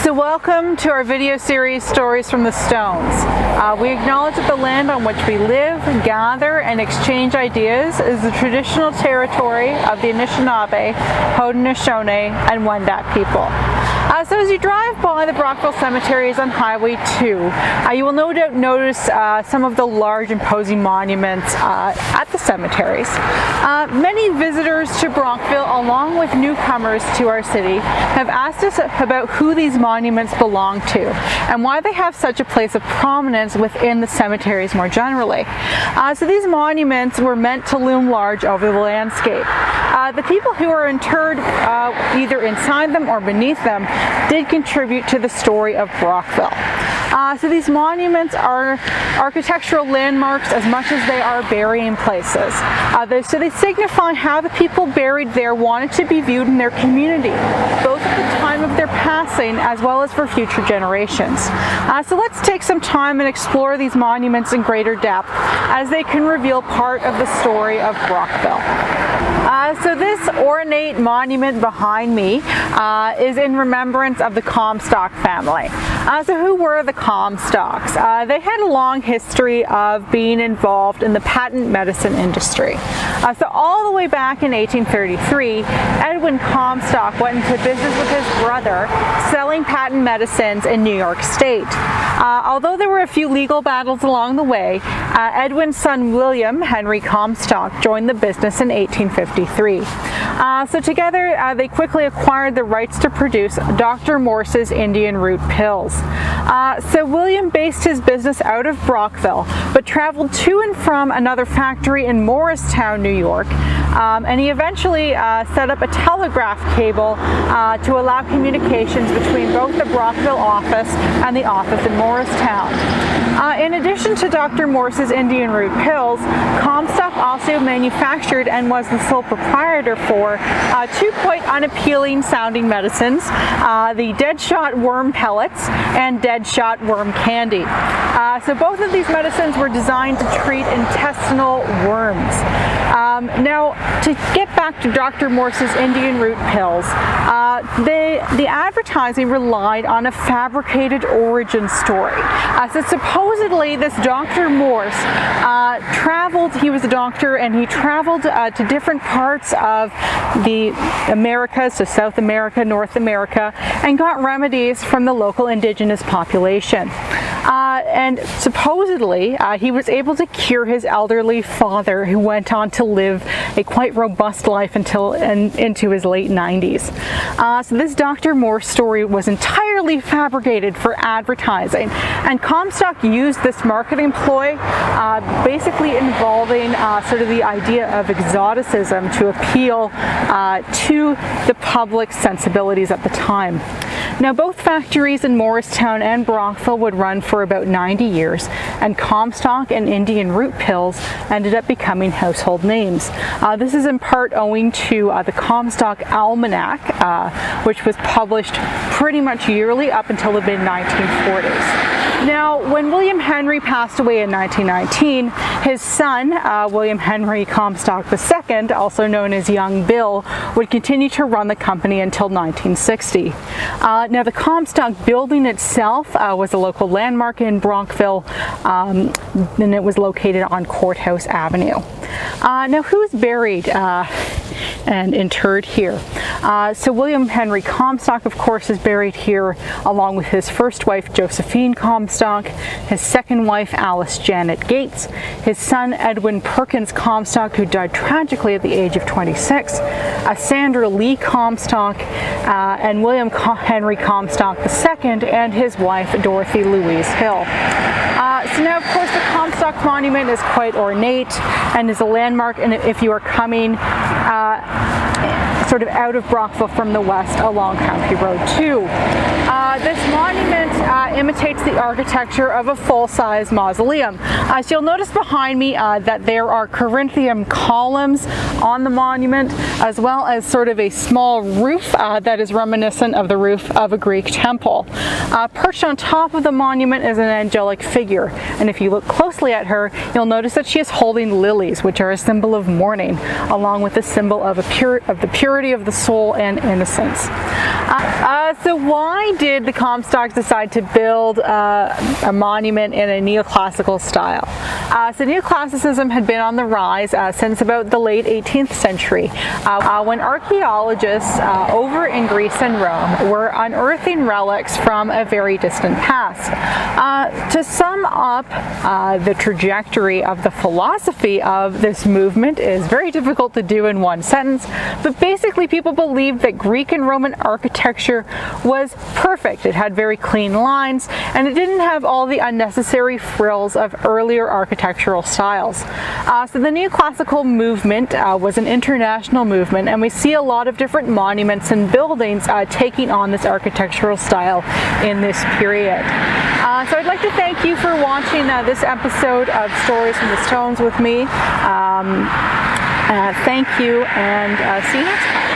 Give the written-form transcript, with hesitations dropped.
So welcome to our video series, Stories from the Stones. We acknowledge that the land on which we live, gather, and exchange ideas is the traditional territory of the Anishinaabe, Haudenosaunee, and Wendat people. So as you drive by the Brockville cemeteries on Highway 2, you will no doubt notice some of the large imposing monuments at the cemeteries. Many visitors to Brockville, along with newcomers to our city, have asked us about who these monuments belong to and why they have such a place of prominence within the cemeteries more generally. So these monuments were meant to loom large over the landscape. The people who are interred either inside them or beneath them did contribute to the story of Brockville. So these monuments are architectural landmarks as much as they are burying places. So they signify how the people buried there wanted to be viewed in their community, both at the time of their passing as well as for future generations. So let's take some time and explore these monuments in greater depth as they can reveal part of the story of Brockville. So this ornate monument behind me is in remembrance of the Comstock family. So who were the Comstocks? They had a long history of being involved in the patent medicine industry. So all the way back in 1833, Edwin Comstock went into business with his brother selling patent medicines in New York State. Although there were a few legal battles along the way, Edwin's son William Henry Comstock joined the business in 1853. So together they quickly acquired the rights to produce Dr. Morse's Indian root pills. So William based his business out of Brockville, but traveled to and from another factory in Morristown, New York, and he eventually set up a telegraph cable to allow communications between both the Brockville office and the office in Morristown. In addition to Dr. Morse's Indian root pills, Comstock also manufactured and was the sole proprietor for two quite unappealing sounding medicines, the dead shot worm pellets and dead shot worm candy. So both of these medicines were designed to treat intestinal worms. Now, to get back to Dr. Morse's Indian root pills, the advertising relied on a fabricated origin story. So supposedly this Dr. Morse traveled, he was a doctor, and he traveled to different parts of the Americas, so South America, North America, and got remedies from the local indigenous population. And supposedly he was able to cure his elderly father, who went on to live a quite robust life until into his late 90s. So this Dr. Morse story was entirely fabricated for advertising, and Comstock used this marketing ploy, basically involving sort of the idea of exoticism to appeal to the public sensibilities at the time. Now, both factories in Morristown and Brockville would run for about 90 years, and Comstock and Indian root pills ended up becoming household names. This is in part owing to the Comstock Almanac, which was published pretty much yearly up until the mid-1940s. Now, when William Henry passed away in 1919, his son, William Henry Comstock II, also known as Young Bill, would continue to run the company until 1960. Now, the Comstock building itself was a local landmark in Brockville, and it was located on Courthouse Avenue. Now, who's buried and interred here? So William Henry Comstock, of course, is buried here along with his first wife Josephine Comstock, his second wife Alice Janet Gates, his son Edwin Perkins Comstock, who died tragically at the age of 26, Sandra Lee Comstock, and William Henry Comstock II, and his wife Dorothy Louise Hill. So now, of course, the Comstock Monument is quite ornate and is a landmark, and if you are coming sort of out of Brockville from the west along County Road 2. This monument imitates the architecture of a full-size mausoleum. So you'll notice behind me that there are Corinthian columns on the monument, as well as sort of a small roof that is reminiscent of the roof of a Greek temple. Perched on top of the monument is an angelic figure, and if you look closely at her, you'll notice that she is holding lilies, which are a symbol of mourning, along with the symbol of the purity purity of the soul and innocence. So why did the Comstocks decide to build a monument in a neoclassical style? So neoclassicism had been on the rise since about the late 18th century, when archaeologists over in Greece and Rome were unearthing relics from a very distant past. To sum up the trajectory of the philosophy of this movement is very difficult to do in one sentence, but basically people believed that Greek and Roman architecture was perfect. It had very clean lines, and it didn't have all the unnecessary frills of earlier architectural styles. So the neoclassical movement was an international movement, and we see a lot of different monuments and buildings taking on this architectural style in this period. So I'd like to thank you for watching this episode of Stories from the Stones with me. Thank you, and see you next time.